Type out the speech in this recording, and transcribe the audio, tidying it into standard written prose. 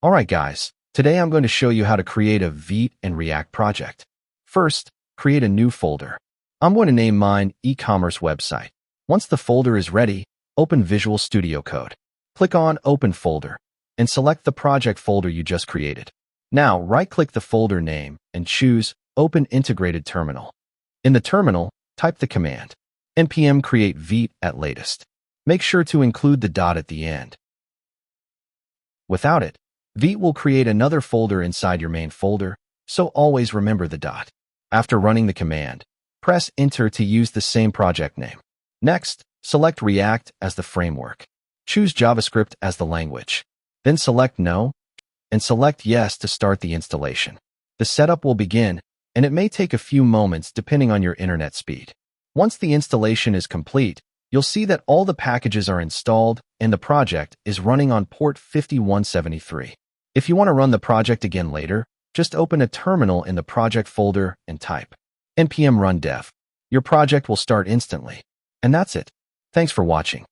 Alright guys, today I'm going to show you how to create a Vite and React project. First, create a new folder. I'm going to name mine e-commerce website. Once the folder is ready, open Visual Studio Code. Click on Open Folder and select the project folder you just created. Now, right-click the folder name and choose Open Integrated Terminal. In the terminal, type the command npm create Vite at latest. Make sure to include the dot at the end. Without it, Vite will create another folder inside your main folder, so always remember the dot. After running the command, press Enter to use the same project name. Next, select React as the framework. Choose JavaScript as the language. Then select No, and select Yes to start the installation. The setup will begin, and it may take a few moments depending on your internet speed. Once the installation is complete, you'll see that all the packages are installed and the project is running on port 5173. If you want to run the project again later, just open a terminal in the project folder and type npm run dev. Your project will start instantly. And that's it. Thanks for watching.